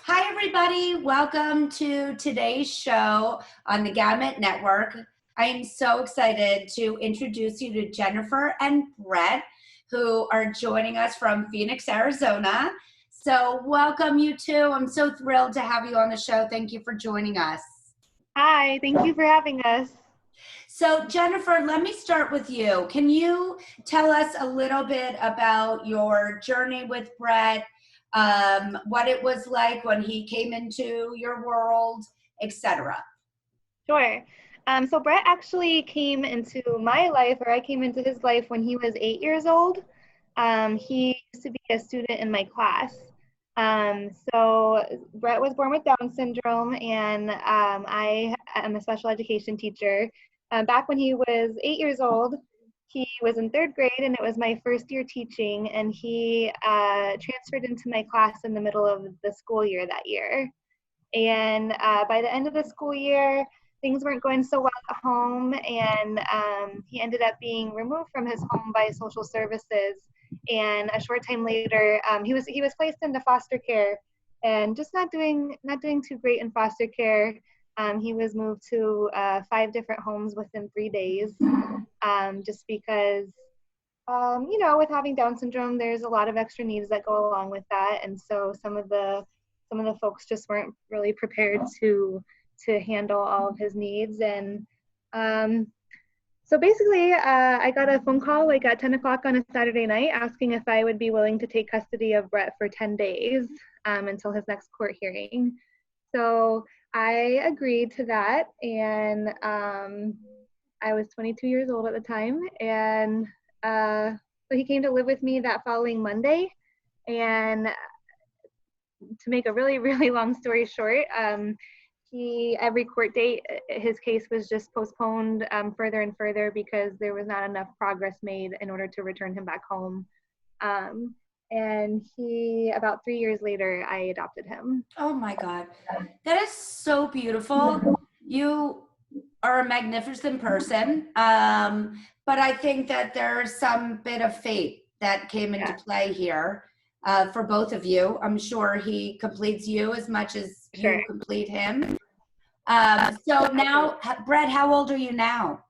Hi, everybody. Welcome to today's show on the Gamut Network. I am so excited to introduce you to Jennifer and Brett, who are joining us from Phoenix, Arizona. So welcome, you two. I'm so thrilled to have you on the show. Thank you for joining us. Hi, thank you for having us. So Jennifer, let me start with you. Can you tell us a little bit about your journey with Brett, what it was like when he came into your world, etc.? Sure. So Brett actually came into my life, or I came into his life when he was 8 years old. He used to be a student in my class. So Brett was born with Down syndrome, and I am a special education teacher. Back when he was 8 years old, he was in third grade, and it was my first year teaching, and he transferred into my class in the middle of the school year that year. And by the end of the school year, things weren't going so well at home, and he ended up being removed from his home by social services. And a short time later, he was placed into foster care, and just not doing too great in foster care. He was moved to 5 different homes within 3 days, just because with having Down syndrome, there's a lot of extra needs that go along with that, and so some of the folks just weren't really prepared to handle all of his needs. And so basically, I got a phone call like at 10 o'clock on a Saturday night asking if I would be willing to take custody of Brett for 10 days until his next court hearing. So I agreed to that, and I was 22 years old at the time, and so he came to live with me that following Monday. And to make a really, really long story short, every court date, his case was just postponed further and further because there was not enough progress made in order to return him back home. And about 3 years later, I adopted him. Oh my God. That is so beautiful. You are a magnificent person. But I think that there's some bit of fate that came into play here for both of you. I'm sure he completes you as much as you complete him. So now, Brett, how old are you now?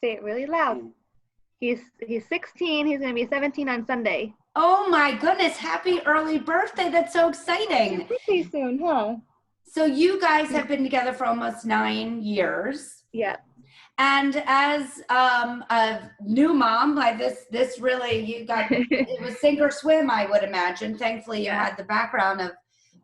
Say it really loud. He's 16. He's going to be 17 on Sunday. Oh my goodness. Happy early birthday. That's so exciting. Birthday soon, huh? So you guys have been together for almost 9 years. Yeah. And as a new mom, like this really, you got, it was sink or swim, I would imagine. Thankfully, you had the background of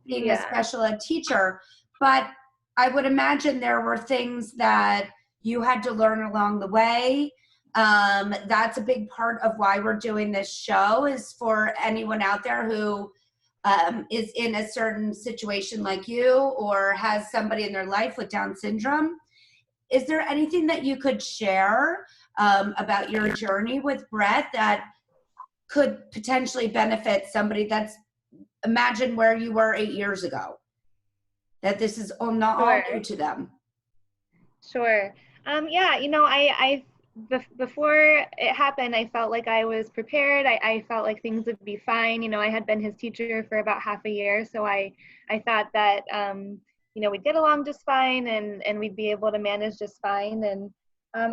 being a special ed teacher. But I would imagine there were things that you had to learn along the way. That's a big part of why we're doing this show, is for anyone out there who is in a certain situation like you or has somebody in their life with Down syndrome. Is there anything that you could share about your journey with Brett that could potentially benefit somebody that's, imagine where you were 8 years ago, that this is not all new to them? Sure. Yeah, I before it happened, I felt like I was prepared. I felt like things would be fine. I had been his teacher for about half a year, so I thought that we'd get along just fine, and we'd be able to manage just fine. And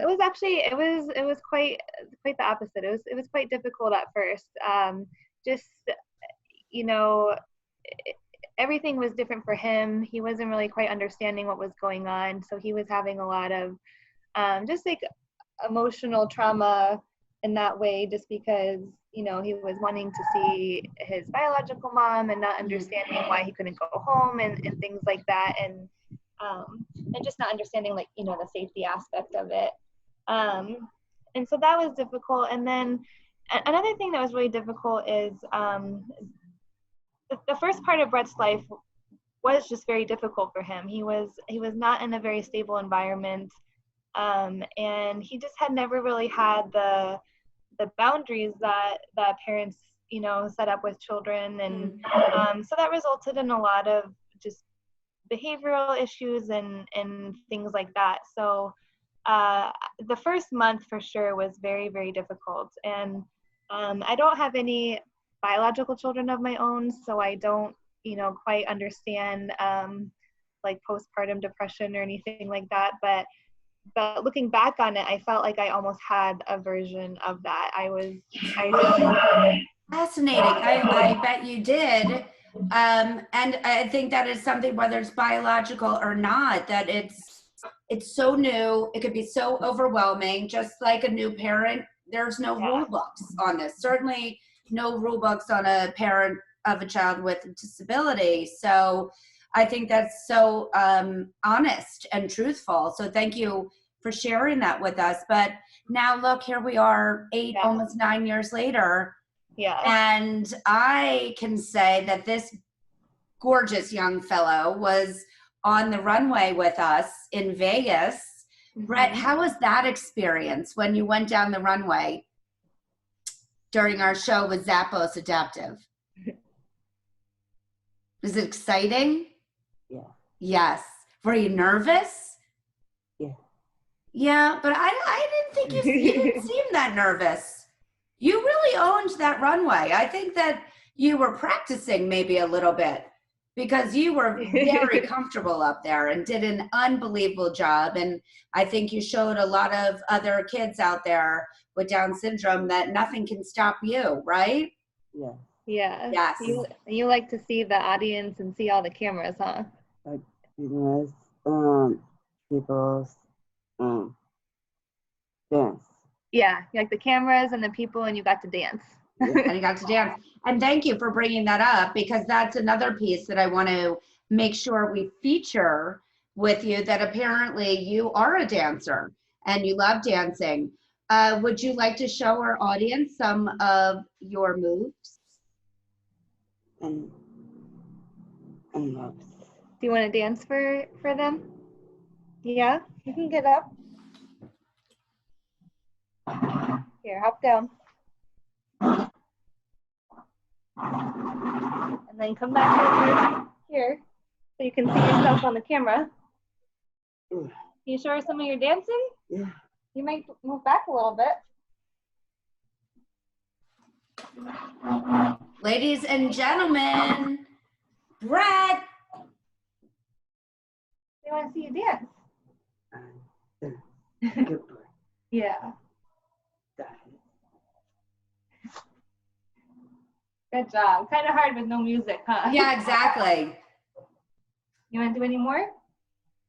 it was actually it was quite the opposite. It was quite difficult at first. Everything was different for him. He wasn't really quite understanding what was going on, so he was having a lot of just like emotional trauma in that way, just because he was wanting to see his biological mom and not understanding why he couldn't go home and things like that, and just not understanding the safety aspect of it, and so that was difficult. And then another thing that was really difficult is the first part of Brett's life was just very difficult for him. He was not in a very stable environment, and he just had never really had the boundaries that parents set up with children, and so that resulted in a lot of just behavioral issues and things like that. So the first month for sure was very, very difficult. And I don't have any biological children of my own, so I don't, quite understand like postpartum depression or anything like that. But looking back on it, I felt like I almost had a version of that. Fascinating. I bet you did. And I think that is something, whether it's biological or not, that it's so new. It could be so overwhelming. Just like a new parent, there's no rule books on this. Certainly no rule books on a parent of a child with a disability. So I think that's so honest and truthful. So thank you for sharing that with us. But now look, here we are 8, almost 9 years later. Yeah. And I can say that this gorgeous young fellow was on the runway with us in Vegas. Mm-hmm. Brett, how was that experience when you went down the runway during our show with Zappos Adaptive? Was it exciting? Yeah. Yes. Were you nervous? Yeah. Yeah, but I didn't think you didn't seem that nervous. You really owned that runway. I think that you were practicing maybe a little bit because you were very comfortable up there and did an unbelievable job. And I think you showed a lot of other kids out there with Down syndrome that nothing can stop you, right? Yeah. Yeah. Yes. You like to see the audience and see all the cameras, huh? Like, people's dance. Yeah, you like the cameras and the people, and you got to dance. And you got to dance. And thank you for bringing that up, because that's another piece that I want to make sure we feature with you, that apparently you are a dancer and you love dancing. Would you like to show our audience some of your moves? And moves. Do you want to dance for them? Yeah, you can get up. Here, hop down. And then come back over here so you can see yourself on the camera. Can you show her some of your dancing? Yeah. You might move back a little bit. Ladies and gentlemen, Brett. They want to see you dance. Good boy. Yeah. Good job. Kind of hard with no music, huh? Yeah, exactly. You want to do any more?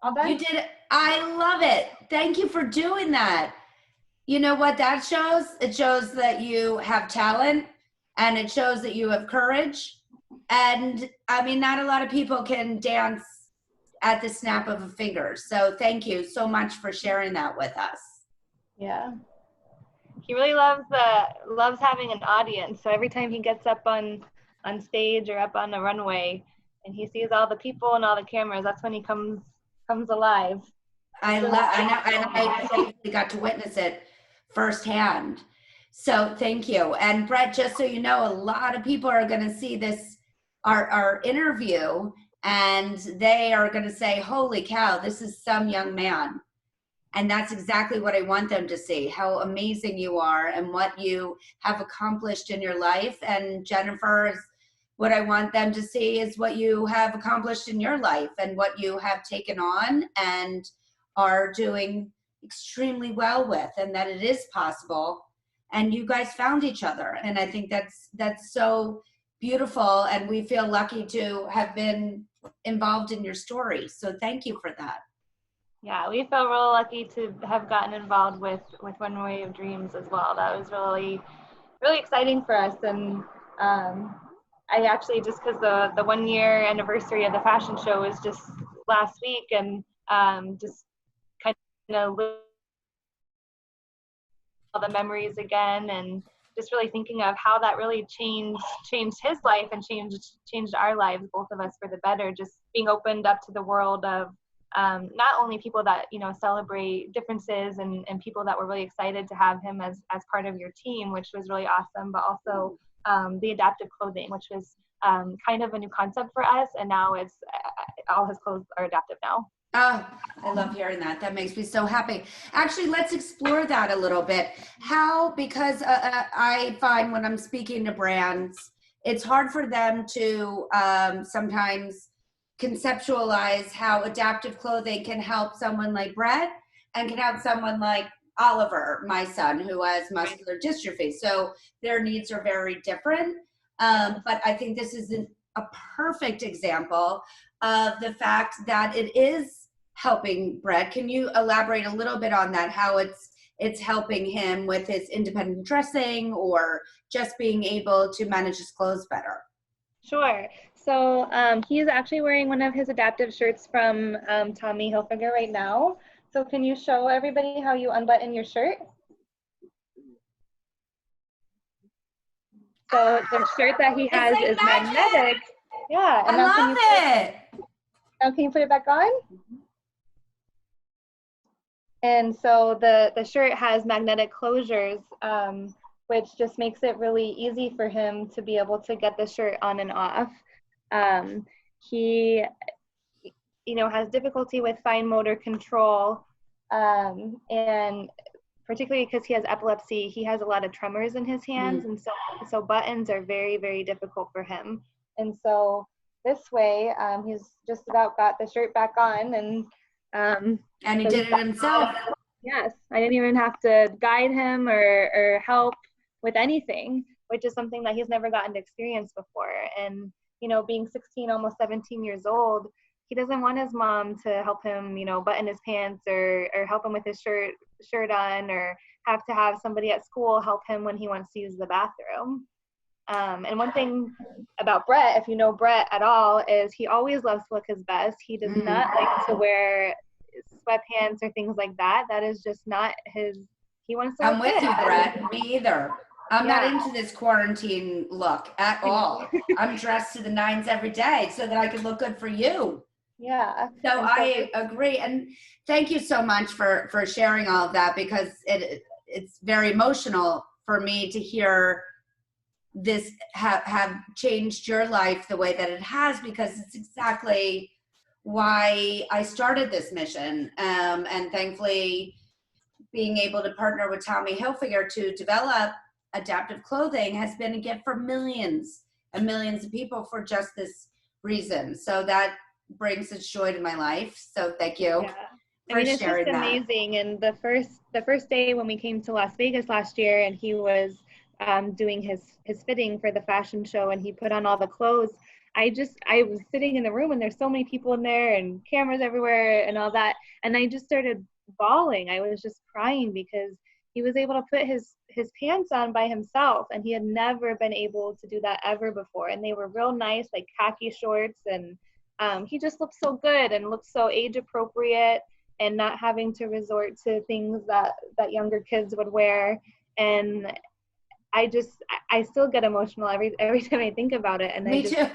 All done? You did. I love it. Thank you for doing that. You know what that shows? It shows that you have talent, and it shows that you have courage. And I mean, not a lot of people can dance at the snap of a finger. So thank you so much for sharing that with us. Yeah. He really loves having an audience. So every time he gets up on stage or up on the know, and he sees all the people and all the cameras, that's when he comes alive. I know, and I thankfully got to witness it firsthand. So thank you. And Brett, just so you know, a lot of people are going to see this, our interview, and they are going to say, holy cow, this is some young man. And that's exactly what I want them to see, how amazing you are and what you have accomplished in your life. And Jennifer, what I want them to see is what you have accomplished in your life and what you have taken on and are doing extremely well with, and that it is possible. And you guys found each other. And I think that's so beautiful. And we feel lucky to have been involved in your story. So thank you for that. Yeah, we felt real lucky to have gotten involved with Runway of Dreams as well. That was really, really exciting for us. And I actually, just because the 1 year anniversary of the fashion show was just last week, and just kind of all the memories again, and just really thinking of how that really changed his life and changed our lives, both of us, for the better. Just being opened up to the world of not only people that celebrate differences and people that were really excited to have him as part of your team, which was really awesome, but also the adaptive clothing, which was kind of a new concept for us, and now it's all his clothes are adaptive now. Oh, I love hearing that. That makes me so happy. Actually, let's explore that a little bit. How, because I find when I'm speaking to brands, it's hard for them to sometimes conceptualize how adaptive clothing can help someone like Brett and can help someone like Oliver, my son, who has muscular dystrophy. So their needs are very different. But I think this is a perfect example of the fact that it is helping Brett. Can you elaborate a little bit on that, how it's helping him with his independent dressing or just being able to manage his clothes better? Sure. So he's actually wearing one of his adaptive shirts from Tommy Hilfiger right now. So can you show everybody how you unbutton your shirt? So the shirt that he has like is magic. magnetic. Yeah. And I love it. Now can you put it back on? And so the shirt has magnetic closures, which just makes it really easy for him to be able to get the shirt on and off. He, has difficulty with fine motor control, and particularly because he has epilepsy, he has a lot of tremors in his hands, and so buttons are very, very difficult for him. And so this way, he's just about got the shirt back on, and he did it himself. Yes, I didn't even have to guide him or help with anything, which is something that he's never gotten to experience before. And being 16, almost 17 years old, he doesn't want his mom to help him, button his pants or help him with his shirt on, or have to have somebody at school help him when he wants to use the bathroom. And one thing about Brett, if you know Brett at all, is he always loves to look his best. He does not like to wear sweatpants or things like that. That is just not his. He wants to. I'm with you, Brett. Me either. I'm not into this quarantine look at all. I'm dressed to the nines every day so that I can look good for you. Yeah. So I agree. And thank you so much for sharing all of that, because it's very emotional for me to hear this have changed your life the way that it has, because it's exactly why I started this mission. And thankfully, being able to partner with Tommy Hilfiger to develop adaptive clothing has been a gift for millions and millions of people for just this reason. So that brings such joy to my life. So thank you. Yeah. It's just amazing. And the first day when we came to Las Vegas last year, and he was doing his fitting for the fashion show, and he put on all the clothes, I was sitting in the room, and there's so many people in there and cameras everywhere and all that, and I just started bawling. I was just crying because he was able to put his pants on by himself, and he had never been able to do that ever before. And they were real nice, like khaki shorts, and he just looked so good and looked so age appropriate, and not having to resort to things that younger kids would wear. And I still get emotional every time I think about it. And Me too.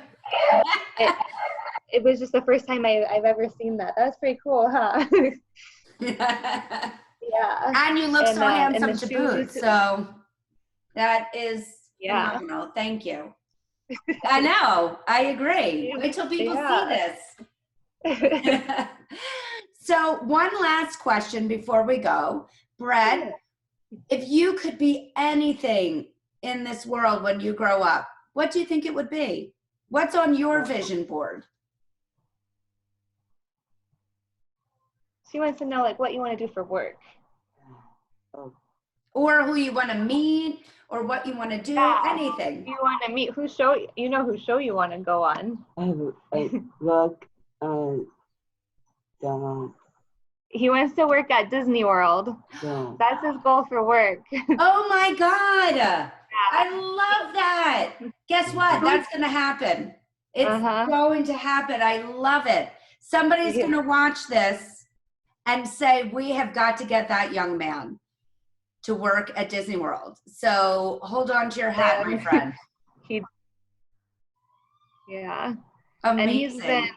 It was just the first time I've ever seen that. That's pretty cool, huh? Yeah. And you look so handsome to boot. So that is phenomenal. Thank you. I know. I agree. Wait till people see this. So one last question before we go. Brett, if you could be anything in this world when you grow up, what do you think it would be? What's on your vision board? She wants to know, like, what you want to do for work. Or who you want to meet, or what you want to do, anything. You want to meet whose show you want to go on. I work He wants to work at Disney World. Yeah. That's his goal for work. Oh my God. I love that. Guess what? That's going to happen. It's going to happen. I love it. Somebody's going to watch this and say, we have got to get that young man to work at Disney World. So hold on to your hat, my friend. Amazing.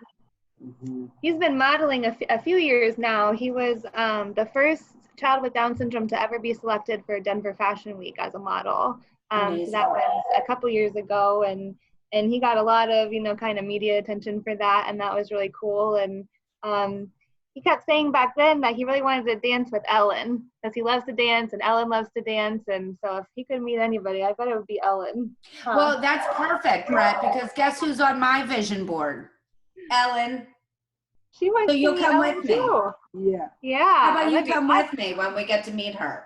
And he's been modeling a few years now. He was the first child with Down syndrome to ever be selected for Denver Fashion Week as a model. So that was a couple years ago, and he got a lot of kind of media attention for that, and that was really cool. And he kept saying back then that he really wanted to dance with Ellen because he loves to dance and Ellen loves to dance. And so if he could meet anybody, I bet it would be Ellen. Huh. Well, that's perfect, Brett, because guess who's on my vision board? Ellen. She wants So you'll to meet come Ellen with me. too. Yeah. Yeah. How about you that'd be come with me when we get to meet her?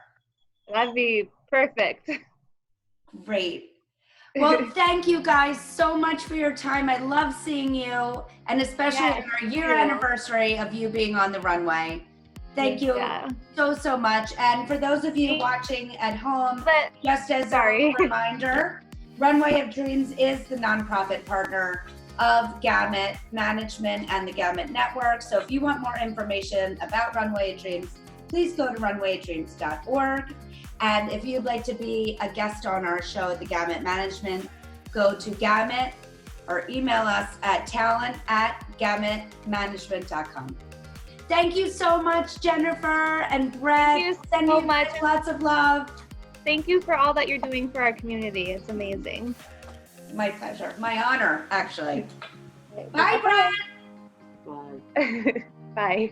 That'd be perfect. Great. Well, thank you guys so much for your time. I love seeing you, and especially Yes, on our year you. anniversary of you being on the runway. Thank you Yeah. so much. And for those of you watching at home, But just as a reminder, Runway of Dreams is the nonprofit partner of Gamut Management and the Gamut Network. So if you want more information about Runway of Dreams, please go to runwaydreams.org. And if you'd like to be a guest on our show at the Gamut Management, go to Gamut or email us at talent@gamutmanagement.com. Thank you so much, Jennifer and Brett. Thank you Send so you much. Lots of love. Thank you for all that you're doing for our community. It's amazing. My pleasure. My honor, actually. Bye, Brett. Bye. Bye.